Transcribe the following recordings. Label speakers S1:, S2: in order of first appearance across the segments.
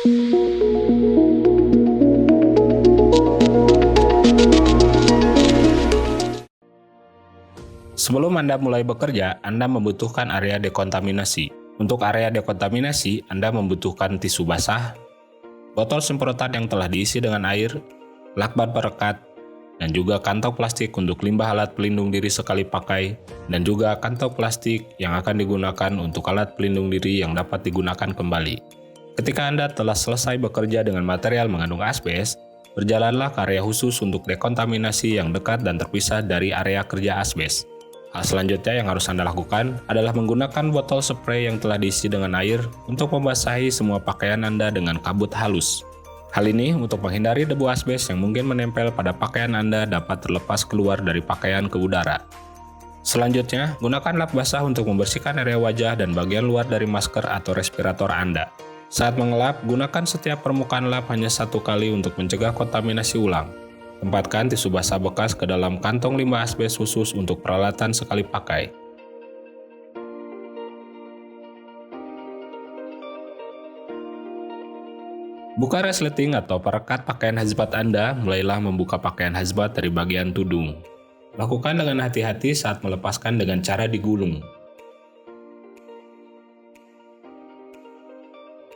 S1: Sebelum Anda mulai bekerja, Anda membutuhkan area dekontaminasi. Untuk area dekontaminasi, Anda membutuhkan tisu basah, botol semprotan yang telah diisi dengan air, lakban perekat, dan juga kantong plastik untuk limbah alat pelindung diri sekali pakai, dan juga kantong plastik yang akan digunakan untuk alat pelindung diri yang dapat digunakan kembali. Ketika Anda telah selesai bekerja dengan material mengandung asbes, berjalanlah ke area khusus untuk dekontaminasi yang dekat dan terpisah dari area kerja asbes. Hal selanjutnya yang harus Anda lakukan adalah menggunakan botol spray yang telah diisi dengan air untuk membasahi semua pakaian Anda dengan kabut halus. Hal ini untuk menghindari debu asbes yang mungkin menempel pada pakaian Anda dapat terlepas keluar dari pakaian ke udara. Selanjutnya, gunakan lap basah untuk membersihkan area wajah dan bagian luar dari masker atau respirator Anda. Saat mengelap, gunakan setiap permukaan lap hanya satu kali untuk mencegah kontaminasi ulang. Tempatkan tisu basah bekas ke dalam kantong limbah asbes khusus untuk peralatan sekali pakai. Buka resleting atau perekat pakaian hazmat Anda, mulailah membuka pakaian hazmat dari bagian tudung. Lakukan dengan hati-hati saat melepaskan dengan cara digulung.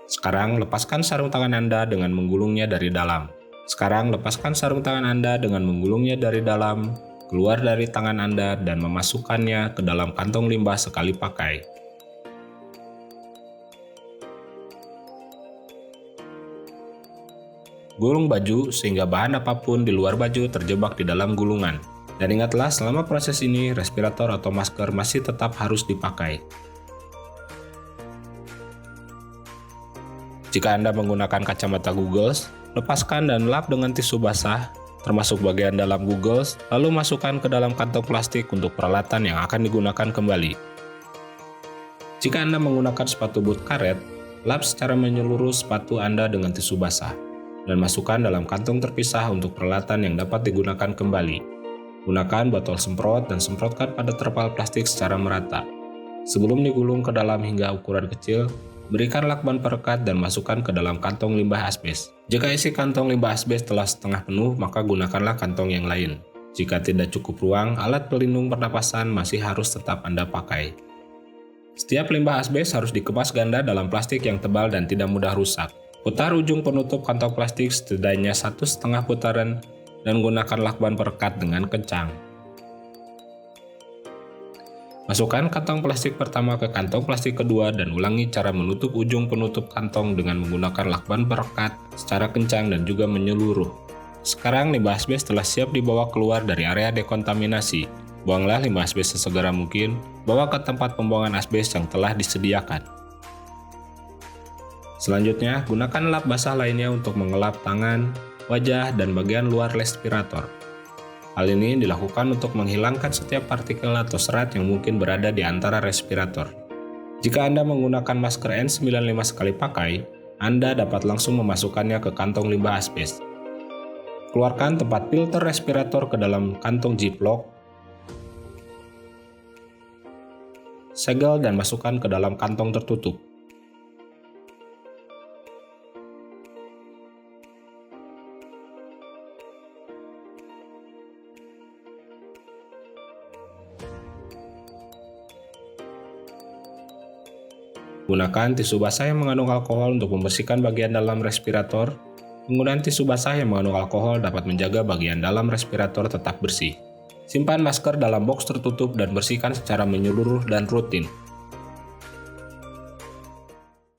S1: Sekarang lepaskan sarung tangan Anda dengan menggulungnya dari dalam. Sekarang lepaskan sarung tangan Anda dengan menggulungnya dari dalam, keluar dari tangan Anda dan memasukkannya ke dalam kantong limbah sekali pakai. Gulung baju sehingga bahan apapun di luar baju terjebak di dalam gulungan. Dan ingatlah, selama proses ini, respirator atau masker masih tetap harus dipakai. Jika Anda menggunakan kacamata goggles, lepaskan dan lap dengan tisu basah, termasuk bagian dalam goggles, lalu masukkan ke dalam kantong plastik untuk peralatan yang akan digunakan kembali. Jika Anda menggunakan sepatu boot karet, lap secara menyeluruh sepatu Anda dengan tisu basah, dan masukkan dalam kantong terpisah untuk peralatan yang dapat digunakan kembali. Gunakan botol semprot dan semprotkan pada terpal plastik secara merata. Sebelum digulung ke dalam hingga ukuran kecil, berikan lakban perekat dan masukkan ke dalam kantong limbah asbes. Jika isi kantong limbah asbes telah setengah penuh, maka gunakanlah kantong yang lain. Jika tidak cukup ruang, alat pelindung pernapasan masih harus tetap Anda pakai. Setiap limbah asbes harus dikemas ganda dalam plastik yang tebal dan tidak mudah rusak. Putar ujung penutup kantong plastik setidaknya 1,5 putaran dan gunakan lakban perekat dengan kencang. Masukkan kantong plastik pertama ke kantong plastik kedua dan ulangi cara menutup ujung penutup kantong dengan menggunakan lakban perekat secara kencang dan juga menyeluruh. Sekarang limbah asbes telah siap dibawa keluar dari area dekontaminasi. Buanglah limbah asbes sesegera mungkin, bawa ke tempat pembuangan asbes yang telah disediakan. Selanjutnya, gunakan lap basah lainnya untuk mengelap tangan, wajah, dan bagian luar respirator. Hal ini dilakukan untuk menghilangkan setiap partikel atau serat yang mungkin berada di antara respirator. Jika Anda menggunakan masker N95 sekali pakai, Anda dapat langsung memasukkannya ke kantong limbah asbes. Keluarkan tempat filter respirator ke dalam kantong ziplock, segel dan masukkan ke dalam kantong tertutup. Gunakan tisu basah yang mengandung alkohol untuk membersihkan bagian dalam respirator. Penggunaan tisu basah yang mengandung alkohol dapat menjaga bagian dalam respirator tetap bersih. Simpan masker dalam box tertutup dan bersihkan secara menyeluruh dan rutin.